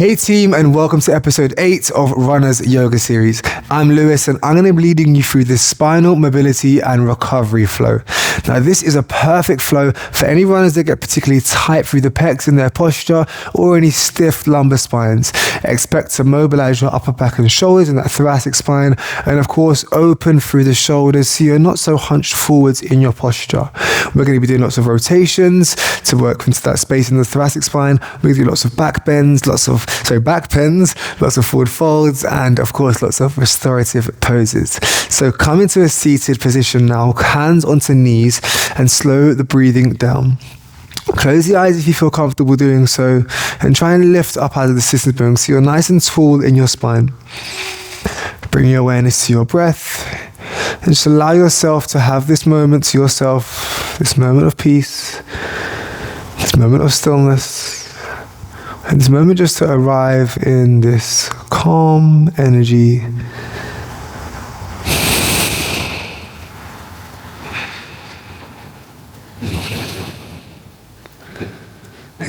Hey team, and welcome to episode 8 of Runna's yoga series. I'm Lewis and I'm going to be leading you through this spinal mobility and recovery flow. Now this is a perfect flow for any runners that get particularly tight through the pecs in their posture or any stiff lumbar spines. Expect to mobilize your upper back and shoulders in that thoracic spine, and of course open through the shoulders so you're not so hunched forwards in your posture. We're going to be doing lots of rotations to work into that space in the thoracic spine. We're going to do lots of back bends, lots of forward folds, and of course lots of restorative poses. So come into a seated position now, hands onto knees, and slow the breathing down. Close the eyes if you feel comfortable doing so, and try and lift up out of the sitting bone so you're nice and tall in your spine. Bring your awareness to your breath, and just allow yourself to have this moment to yourself, this moment of peace, this moment of stillness, and this moment just to arrive in this calm energy.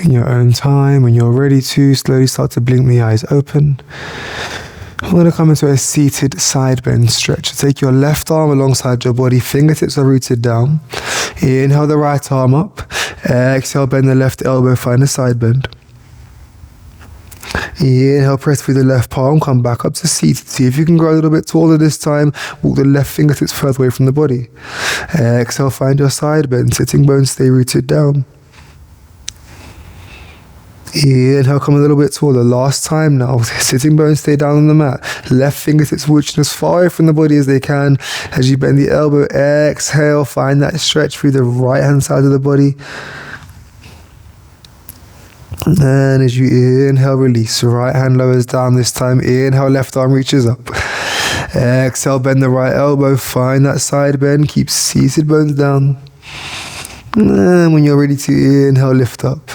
In your own time, when you're ready to, slowly start to blink the eyes open. We're going to come into a seated side bend stretch. Take your left arm alongside your body, fingertips are rooted down. Inhale the right arm up. Exhale, bend the left elbow, find a side bend. Inhale, press through the left palm, come back up to seated. See if you can grow a little bit taller this time. Walk the left fingertips further away from the body. Exhale, find your side bend. Sitting bones stay rooted down. Inhale, come a little bit taller. Last time now. Sitting bones stay down on the mat. Left fingertips reaching as far away from the body as they can. As you bend the elbow, exhale, find that stretch through the right hand side of the body. And as you inhale, release. Right hand lowers down this time. Inhale, left arm reaches up. Exhale, bend the right elbow. Find that side bend. Keep seated bones down. And when you're ready to inhale, lift up.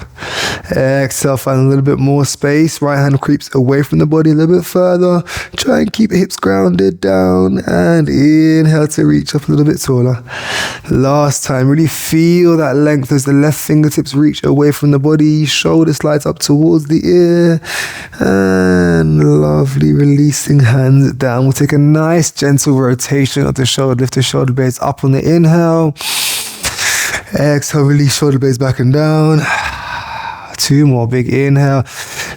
Exhale, find a little bit more space. Right hand creeps away from the body a little bit further. Try and keep hips grounded down. And inhale to reach up a little bit taller. Last time, really feel that length as the left fingertips reach away from the body. Shoulder slides up towards the ear. And lovely, releasing hands down. We'll take a nice gentle rotation of the shoulder. Lift the shoulder blades up on the inhale. Exhale, release shoulder blades back and down. 2 more, big inhale,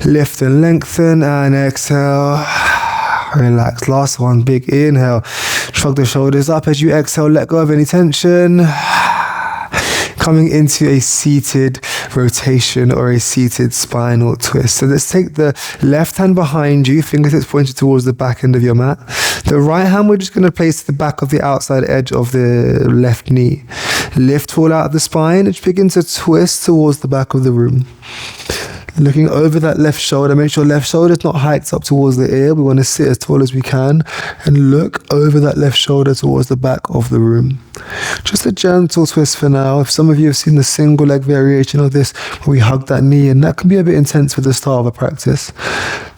lift and lengthen, and exhale, relax. Last one, big inhale, shrug the shoulders up as you exhale, let go of any tension. Coming into a seated rotation or a seated spinal twist. So let's take the left hand behind you, fingertips pointed towards the back end of your mat. The right hand we're just going to place to the back of the outside edge of the left knee. Lift tall out of the spine and begin to twist towards the back of the room. Looking over that left shoulder, make sure left shoulder is not hiked up towards the ear. We want to sit as tall as we can and look over that left shoulder towards the back of the room. Just a gentle twist for now. If some of you have seen the single leg variation of this, where we hug that knee, and that can be a bit intense for the start of a practice.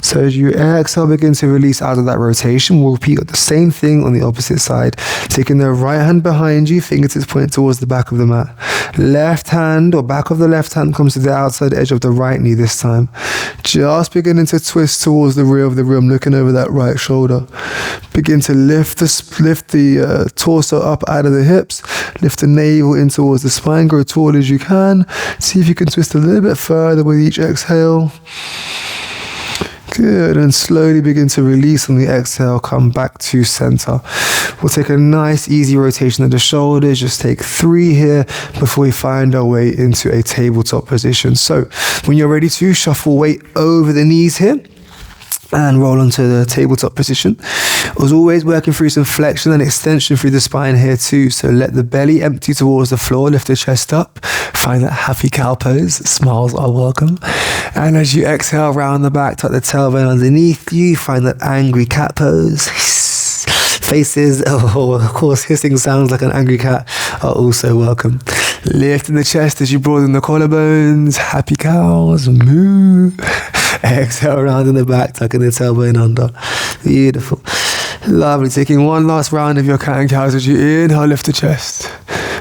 So as you exhale, begin to release out of that rotation. We'll repeat the same thing on the opposite side. Taking the right hand behind you, fingertips point towards the back of the mat. Left hand or back of the left hand comes to the outside edge of the right knee this time. Just beginning to twist towards the rear of the room, looking over that right shoulder. Begin to lift the torso up out of the hips. Lift the navel in towards the spine. Grow tall as you can. See if you can twist a little bit further with each exhale. Good, and slowly begin to release on the exhale, come back to center. We'll take a nice easy rotation of the shoulders, just take 3 here before we find our way into a tabletop position. So when you're ready to, shuffle weight over the knees here and roll onto the tabletop position. As always, working through some flexion and extension through the spine here too. So let the belly empty towards the floor, lift the chest up, find that happy cow pose, smiles are welcome. And as you exhale, round the back, tuck the tailbone underneath you, find that angry cat pose. Faces, of course, hissing sounds like an angry cat are also welcome. Lifting the chest as you broaden the collarbones, happy cows, moo. Exhale, round in the back, tucking the tailbone under. Beautiful. Lovely. Taking one last round of your cat and cows as you inhale, lift the chest.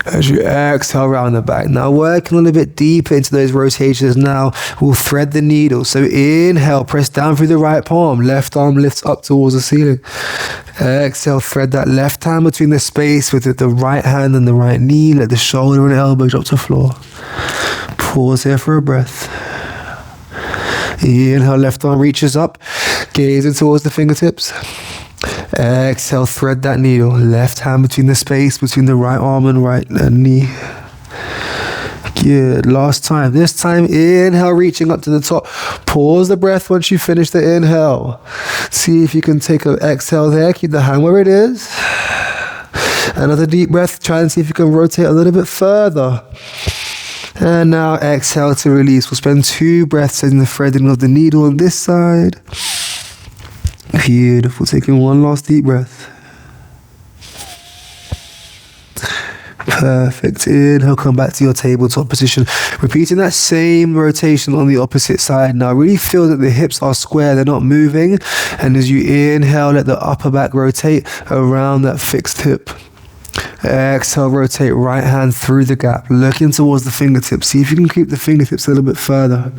As you exhale round the back. Now working a little bit deeper into those rotations now, we'll thread the needle. So inhale, press down through the right palm, left arm lifts up towards the ceiling. Exhale, thread that left hand between the space with the right hand and the right knee. Let the shoulder and elbow drop to the floor. Pause here for a breath. Inhale, left arm reaches up, gazing towards the fingertips. Exhale, thread that needle. Left hand between the space between the right arm and right knee. Good. Last time. This time, inhale, reaching up to the top. Pause the breath once you finish the inhale. See if you can take an exhale there. Keep the hand where it is. Another deep breath. Try and see if you can rotate a little bit further. And now exhale to release. We'll spend 2 breaths in the threading of the needle on this side. Beautiful. Taking one last deep breath. Perfect. Inhale, come back to your tabletop position. Repeating that same rotation on the opposite side. Now really feel that the hips are square, they're not moving. And as you inhale, let the upper back rotate around that fixed hip. Exhale, rotate right hand through the gap, looking towards the fingertips. See if you can keep the fingertips a little bit further.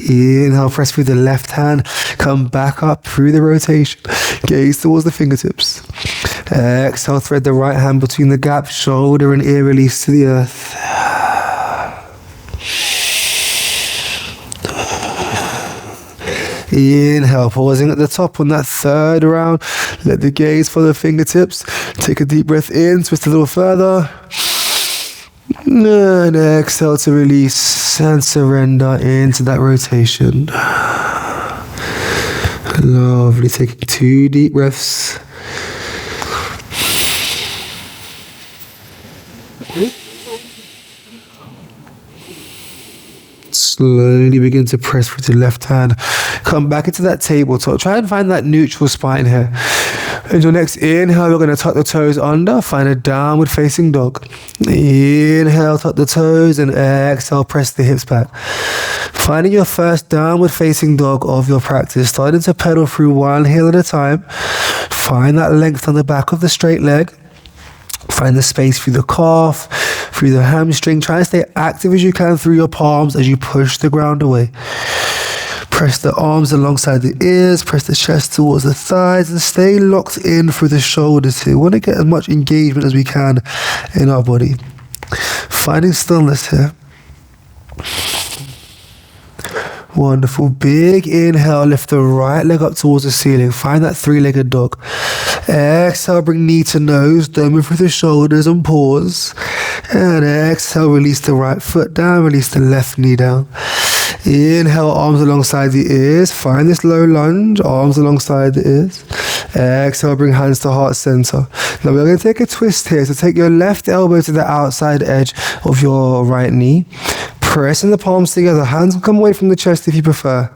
Inhale, press through the left hand, come back up through the rotation, gaze towards the fingertips. Exhale, thread the right hand between the gap, shoulder and ear release to the earth. Inhale, pausing at the top on that third round. Let the gaze follow the fingertips. Take a deep breath in, twist a little further. And exhale to release and surrender into that rotation. Lovely. Taking 2 deep breaths. Slowly begin to press through the left hand. Come back into that tabletop. Try and find that neutral spine here. In your next inhale, we're going to tuck the toes under. Find a downward facing dog. Inhale, tuck the toes, and exhale, press the hips back. Finding your first downward facing dog of your practice. Starting to pedal through one heel at a time. Find that length on the back of the straight leg. Find the space through the calf, through the hamstring. Try and stay active as you can through your palms as you push the ground away. Press the arms alongside the ears, press the chest towards the thighs, and stay locked in through the shoulders here. We want to get as much engagement as we can in our body. Finding stillness here. Wonderful. Big inhale, lift the right leg up towards the ceiling. Find that 3-legged dog. Exhale, bring knee to nose, don't move through the shoulders and pause. And exhale, release the right foot down, release the left knee down. Inhale, arms alongside the ears. Find this low lunge, arms alongside the ears. Exhale, bring hands to heart center. Now we're going to take a twist here. So take your left elbow to the outside edge of your right knee. Pressing the palms together. Hands will come away from the chest if you prefer.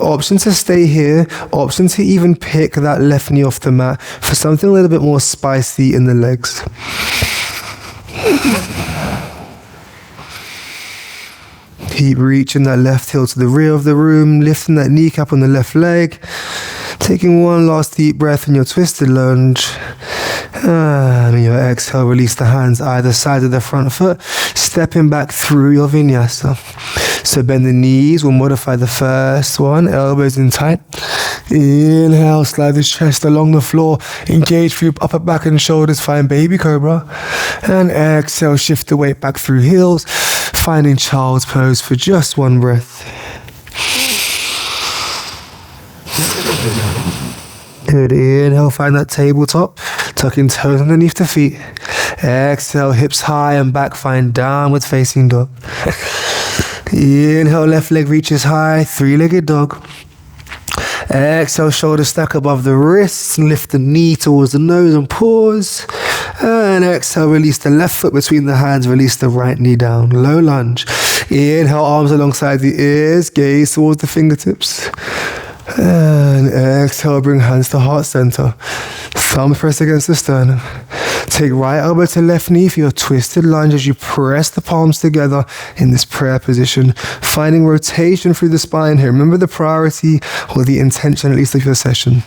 Option to stay here. Option to even pick that left knee off the mat for something a little bit more spicy in the legs. Keep reaching that left heel to the rear of the room, lifting that kneecap on the left leg. Taking one last deep breath in your twisted lunge. And in your exhale, release the hands either side of the front foot, stepping back through your vinyasa. So bend the knees, we'll modify the first one, elbows in tight. Inhale, slide the chest along the floor, engage through upper back and shoulders, find baby cobra. And exhale, shift the weight back through heels, finding child's pose for just one breath. Good. Inhale, find that tabletop, tucking toes underneath the feet. Exhale, hips high and back, find downward facing dog. Inhale, left leg reaches high, 3-legged dog. Exhale, shoulder stack above the wrists, lift the knee towards the nose and pause. And exhale, release the left foot between the hands, release the right knee down, low lunge. Inhale, arms alongside the ears, gaze towards the fingertips. And exhale, bring hands to heart center. Thumbs press against the sternum. Take right elbow to left knee for your twisted lunge as you press the palms together in this prayer position, finding rotation through the spine here. Remember the priority or the intention, at least, of your session.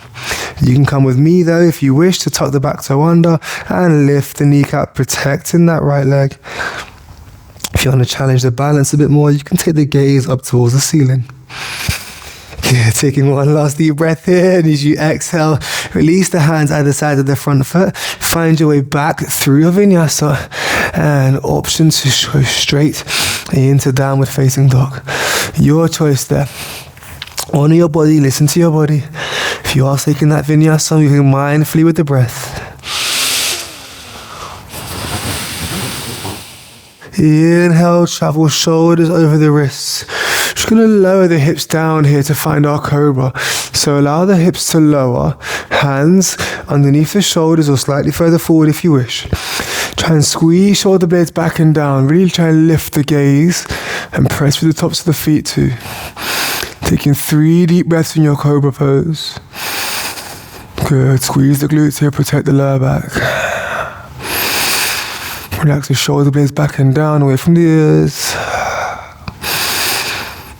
You can come with me though if you wish to tuck the back toe under and lift the kneecap, protecting that right leg. If you want to challenge the balance a bit more, you can take the gaze up towards the ceiling. Yeah, taking one last deep breath here, and as you exhale, release the hands either side of the front foot. Find your way back through your vinyasa, and option to go straight into downward facing dog. Your choice there. Honor your body, listen to your body. If you are taking that vinyasa, you can mindfully with the breath. Inhale, travel shoulders over the wrists. Just going to lower the hips down here to find our cobra. So allow the hips to lower, hands underneath the shoulders or slightly further forward if you wish. Try and squeeze shoulder blades back and down. Really try and lift the gaze and press through the tops of the feet too. Taking 3 deep breaths in your cobra pose. Good. Squeeze the glutes here, protect the lower back. Relax the shoulder blades back and down, away from the ears.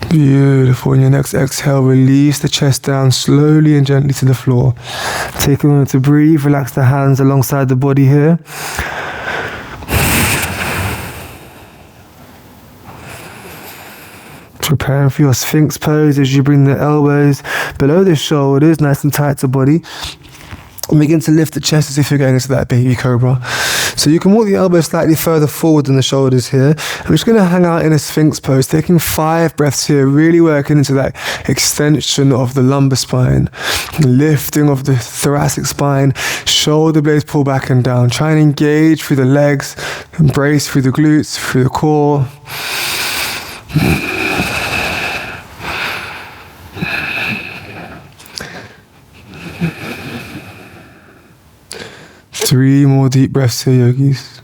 Beautiful. On your next exhale, release the chest down slowly and gently to the floor. Take a moment to breathe. Relax the hands alongside the body here. Preparing for your Sphinx pose as you bring the elbows below the shoulders, nice and tight to body. And begin to lift the chest as if you're going into that baby cobra. So you can walk the elbows slightly further forward than the shoulders here. I'm just going to hang out in a Sphinx pose, taking 5 breaths here, really working into that extension of the lumbar spine, lifting of the thoracic spine, shoulder blades pull back and down. Try and engage through the legs, embrace through the glutes, through the core. Three more deep breaths here, yogis.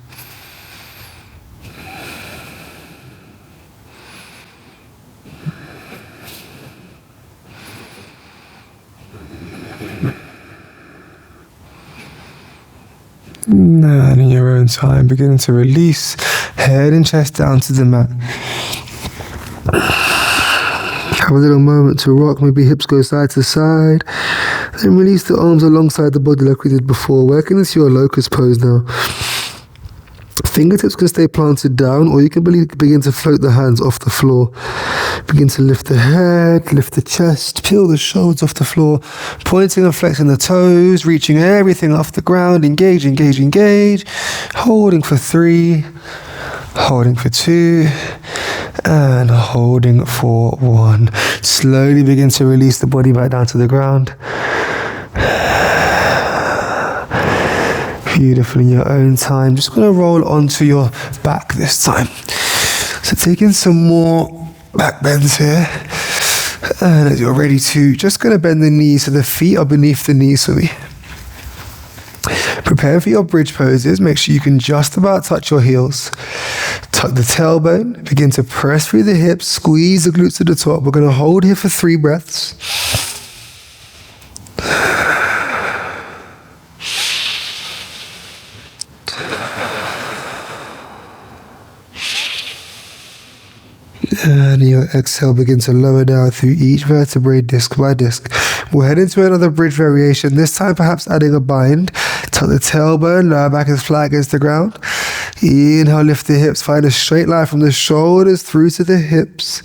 And in your own time, beginning to release head and chest down to the mat. Have a little moment to rock, maybe hips go side to side. Then release the arms alongside the body like we did before, working into your locust pose now. Fingertips can stay planted down, or you can begin to float the hands off the floor. Begin to lift the head, lift the chest, peel the shoulders off the floor, pointing and flexing the toes, reaching everything off the ground. Engage, engage, engage. Holding for 3, holding for 2, and holding for 1. Slowly begin to release the body back down to the ground. Beautiful in your own time. Just going to roll onto your back this time. So taking some more back bends here. And as you're ready to, just going to bend the knees so the feet are beneath the knees for me. Prepare for your bridge poses. Make sure you can just about touch your heels. Tuck the tailbone. Begin to press through the hips. Squeeze the glutes to the top. We're going to hold here for 3 breaths. And your exhale, begin to lower down through each vertebrae, disc by disc. We'll head into another bridge variation, this time perhaps adding a bind. Tuck the tailbone, lower back is flat against the ground. Inhale, lift the hips, find a straight line from the shoulders through to the hips,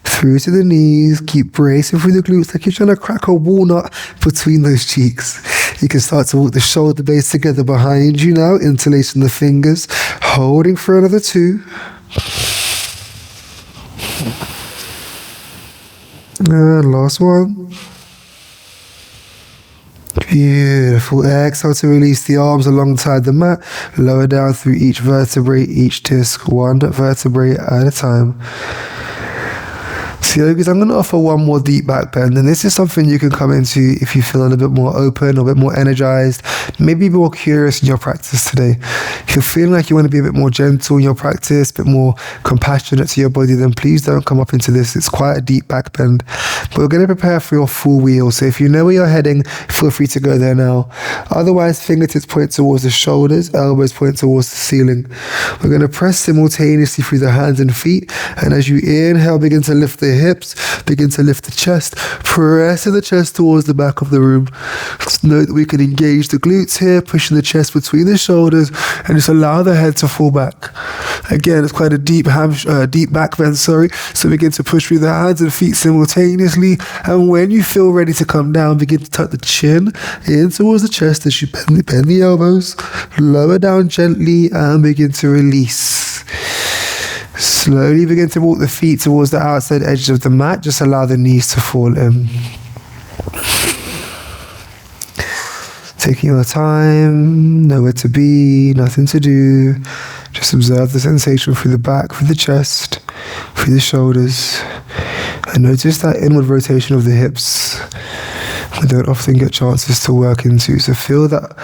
through to the knees. Keep bracing through the glutes like you're trying to crack a walnut between those cheeks. You can start to walk the shoulder blades together behind you now, interlacing the fingers, holding for another 2. And last one. Beautiful. Exhale to release the arms alongside the mat. Lower down through each vertebrae, each disc, 1 vertebrae at a time. So yogis, I'm going to offer one more deep back bend, and this is something you can come into if you feel a little bit more open or a bit more energized, maybe a bit more curious in your practice today. If you're feeling like you want to be a bit more gentle in your practice, a bit more compassionate to your body, then please don't come up into this. It's quite a deep back bend. But we're going to prepare for your full wheel. So if you know where you're heading, feel free to go there now. Otherwise, fingertips point towards the shoulders, elbows point towards the ceiling. We're going to press simultaneously through the hands and feet. And as you inhale, begin to lift the hips, begin to lift the chest, pressing the chest towards the back of the room. Just note that we can engage the glutes here, pushing the chest between the shoulders, and just allow the head to fall back. Again, it's quite a deep back bend, so begin to push through the hands and feet simultaneously. And when you feel ready to come down, begin to tuck the chin in towards the chest as you bend the elbows, lower down gently, and begin to release. Slowly begin to walk the feet towards the outside edges of the mat. Just allow the knees to fall in. Taking your time, nowhere to be, nothing to do. Just observe the sensation through the back, through the chest, through the shoulders. And notice that inward rotation of the hips. We don't often get chances to work into. So feel that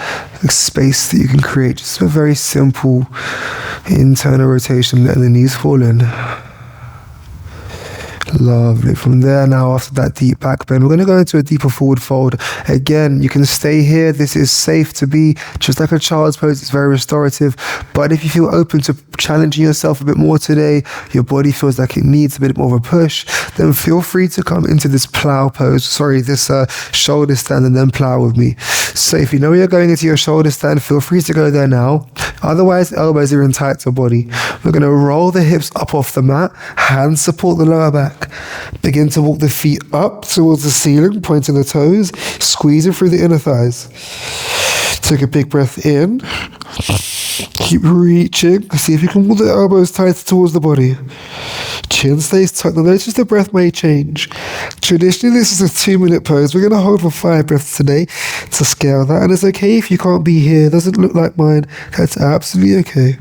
space that you can create. Just a very simple internal rotation, letting the knees fall in. Lovely. From there now, after that deep back bend, we're going to go into a deeper forward fold. Again, you can stay here. This is safe to be, just like a child's pose. It's very restorative. But if you feel open to challenging yourself a bit more today, your body feels like it needs a bit more of a push, then feel free to come into this plow pose. This shoulder stand, and then plow with me. So if you know you're going into your shoulder stand, feel free to go there now. Otherwise, elbows are in tight to body. We're going to roll the hips up off the mat. Hands support the lower back. Begin to walk the feet up towards the ceiling, pointing the toes, squeezing through the inner thighs. Take a big breath in. Keep reaching. See if you can walk the elbows tighter towards the body. Chin stays tucked. Now notice the breath may change. Traditionally, this is a 2-minute pose. We're going to hold for 5 breaths today to scale that. And it's okay if you can't be here. It doesn't look like mine. That's absolutely okay.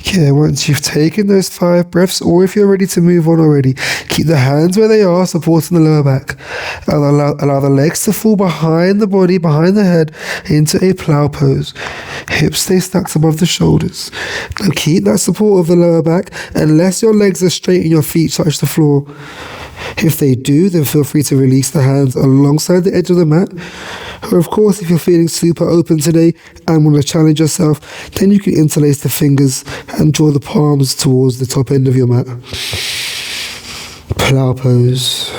Okay, once you've taken those 5 breaths, or if you're ready to move on already, keep the hands where they are, supporting the lower back. Allow the legs to fall behind the body, behind the head, into a plow pose. Hips stay stacked above the shoulders. Now keep that support of the lower back, unless your legs are straight and your feet touch the floor. If they do, then feel free to release the hands alongside the edge of the mat. Or of course, if you're feeling super open today and want to challenge yourself, then you can interlace the fingers and draw the palms towards the top end of your mat. Plow pose.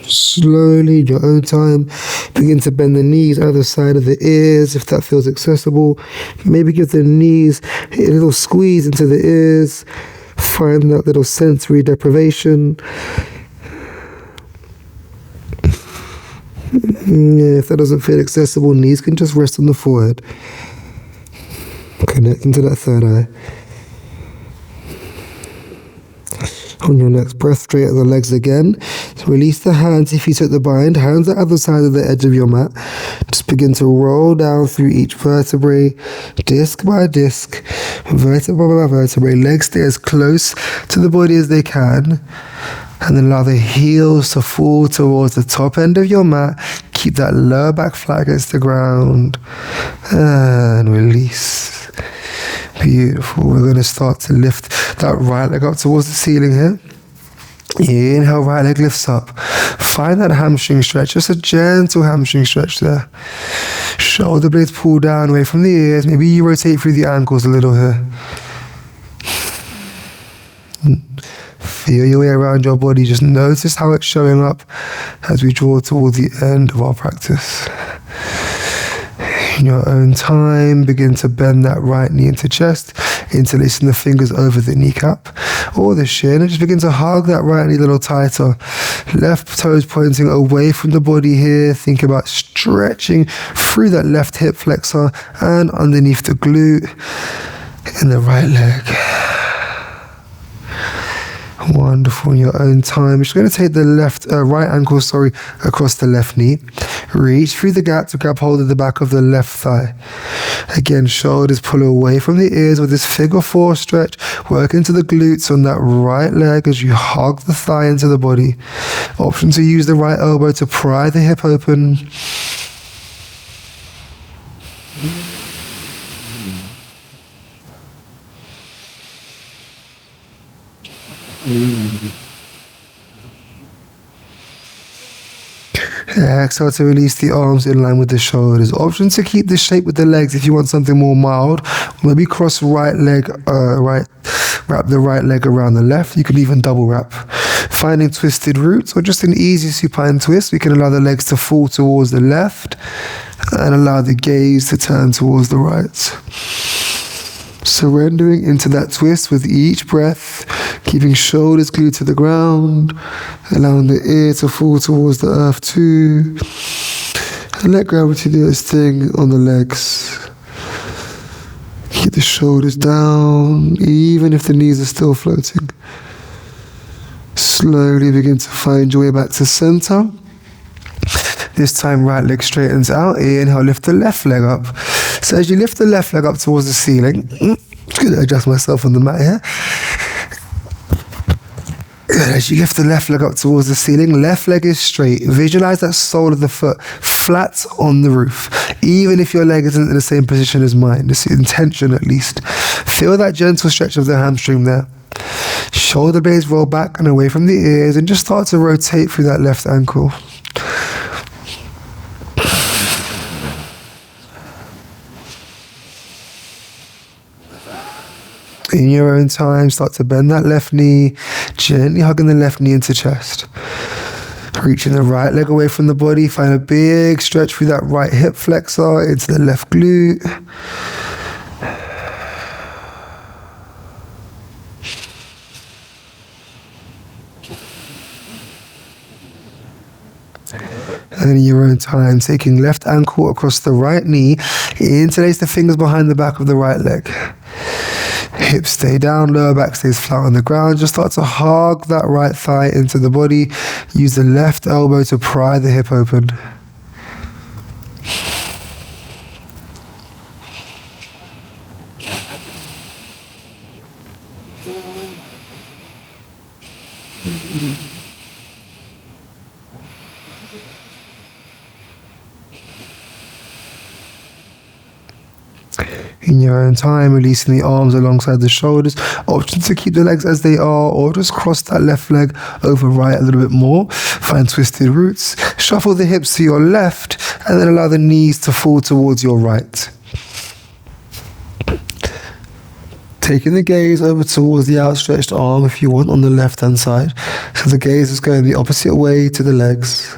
Slowly, in your own time, begin to bend the knees either side of the ears if that feels accessible. Maybe give the knees a little squeeze into the ears. Find that little sensory deprivation. If that doesn't feel accessible, knees can just rest on the forehead. Connecting to that third eye. On your next breath, straighten the legs again. So release the hands if you took the bind. Hands at the other side of the edge of your mat. Just begin to roll down through each vertebrae, disc by disc, vertebra by vertebrae. Legs stay as close to the body as they can. And then allow the heels to fall towards the top end of your mat. Keep that lower back flat against the ground. And release. Beautiful. We're going to start to lift that right leg up towards the ceiling here. Inhale, right leg lifts up. Find that hamstring stretch, just a gentle hamstring stretch there. Shoulder blades pull down away from the ears. Maybe you rotate through the ankles a little here. Feel your way around your body. Just notice how it's showing up as we draw towards the end of our practice. In your own time, begin to bend that right knee into chest, interlacing the fingers over the kneecap or the shin, and just begin to hug that right knee a little tighter. Left toes pointing away from the body here. Think about stretching through that left hip flexor and underneath the glute in the right leg. Wonderful. In your own time, you're just going to take the right ankle, across the left knee. Reach through the gap to grab hold of the back of the left thigh. Again, shoulders pull away from the ears with this figure 4 stretch. Work into the glutes on that right leg as you hug the thigh into the body. Option to use the right elbow to pry the hip open. Exhale to release the arms in line with the shoulders. Option to keep the shape with the legs if you want something more mild. Maybe cross right leg, wrap the right leg around the left. You can even double wrap. Finding twisted roots or just an easy supine twist, we can allow the legs to fall towards the left and allow the gaze to turn towards the right. Surrendering into that twist with each breath, keeping shoulders glued to the ground, allowing the ear to fall towards the earth too, and let gravity do its thing on the legs. Keep the shoulders down, even if the knees are still floating. Slowly begin to find your way back to center. This time, right leg straightens out. Inhale, lift the left leg up. So as you lift the left leg up towards the ceiling, I'm going to adjust myself on the mat here. As you lift the left leg up towards the ceiling, left leg is straight. Visualize that sole of the foot flat on the roof. Even if your leg isn't in the same position as mine, this is intention at least. Feel that gentle stretch of the hamstring there. Shoulder blades roll back and away from the ears and just start to rotate through that left ankle. In your own time, start to bend that left knee, gently hugging the left knee into chest. Reaching the right leg away from the body, find a big stretch through that right hip flexor into the left glute. And in your own time, taking left ankle across the right knee, interlace the fingers behind the back of the right leg. Hips stay down, lower back stays flat on the ground. Just start to hug that right thigh into the body. Use the left elbow to pry the hip open. In your own time, releasing the arms alongside the shoulders. Option to keep the legs as they are or just cross that left leg over right a little bit more. Find twisted roots. Shuffle the hips to your left and then allow the knees to fall towards your right. Taking the gaze over towards the outstretched arm if you want on the left hand side. So the gaze is going the opposite way to the legs.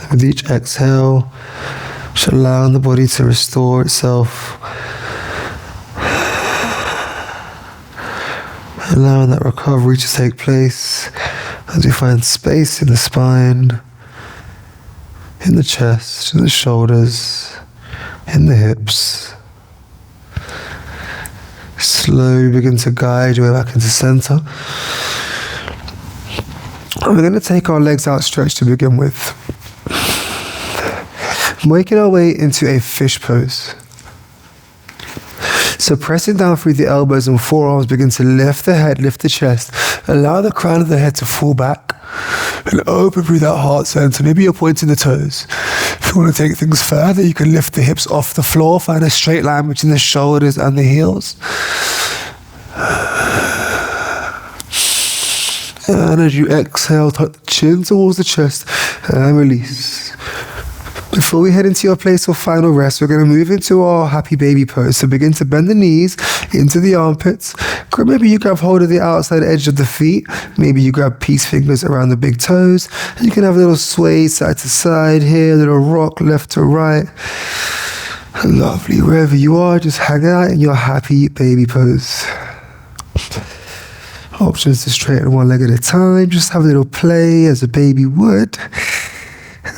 With each exhale, just allowing the body to restore itself. Allowing that recovery to take place as we find space in the spine, in the chest, in the shoulders, in the hips. Slowly begin to guide your way back into center. And we're going to take our legs outstretched to begin with. Making our way into a fish pose. So pressing down through the elbows and forearms, begin to lift the head, lift the chest. Allow the crown of the head to fall back and open through that heart center. Maybe you're pointing the toes. If you want to take things further, you can lift the hips off the floor, find a straight line between the shoulders and the heels. And as you exhale, tuck the chin towards the chest and release. Before we head into your place of final rest, we're going to move into our happy baby pose. So begin to bend the knees into the armpits. Maybe you grab hold of the outside edge of the feet. Maybe you grab peace fingers around the big toes. You can have a little sway side to side here, a little rock left to right. Lovely. Wherever you are, just hang out in your happy baby pose. Options to straighten one leg at a time. Just have a little play as a baby would.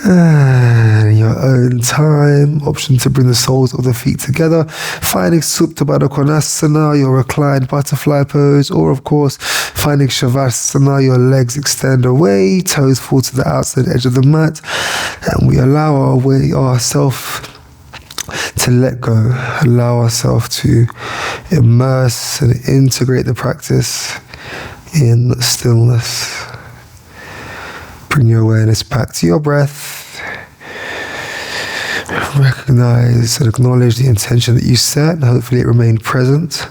And in your own time, option to bring the soles of the feet together, finding Supta Baddha Konasana, your reclined butterfly pose, or of course, finding Shavasana, your legs extend away, toes fall to the outside edge of the mat, and we allow ourselves to let go, allow ourselves to immerse and integrate the practice in stillness. Bring your awareness back to your breath. Recognize and acknowledge the intention that you set, and hopefully it remained present.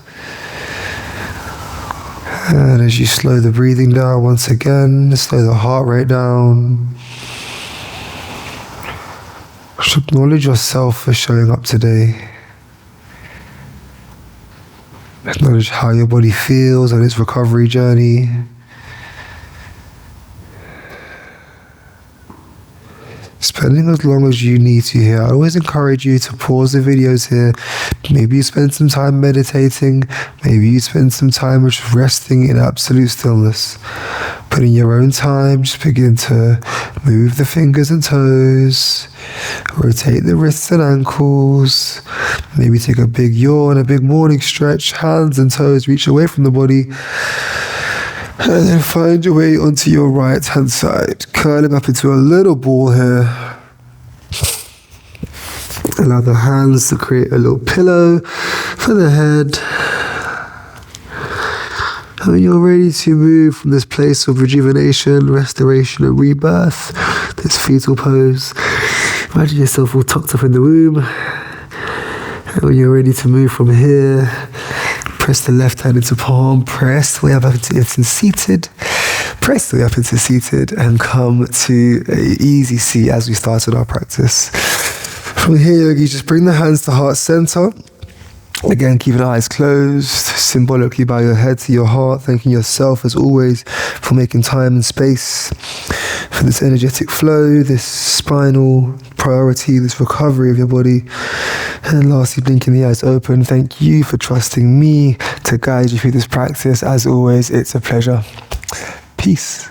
And as you slow the breathing down once again, slow the heart rate down. Just acknowledge yourself for showing up today. Acknowledge how your body feels on its recovery journey. Spending as long as you need to here. I always encourage you to pause the videos here. Maybe you spend some time meditating. Maybe you spend some time just resting in absolute stillness. But in your own time, just begin to move the fingers and toes. Rotate the wrists and ankles. Maybe take a big yawn, a big morning stretch. Hands and toes reach away from the body. And then find your way onto your right hand side, curling up into a little ball here. Allow the hands to create a little pillow for the head. And when you're ready to move from this place of rejuvenation, restoration and rebirth, this fetal pose, imagine yourself all tucked up in the womb. And when you're ready to move from here, press the left hand into palm, press the way up into seated, press the way up into seated, and come to an easy seat as we started our practice. From here, you just bring the hands to heart center. Again, keeping the eyes closed, symbolically bow your head to your heart, thanking yourself as always for making time and space for this energetic flow, this spinal priority, this recovery of your body. And lastly, blinking the eyes open. Thank you for trusting me to guide you through this practice. As always, it's a pleasure. Peace.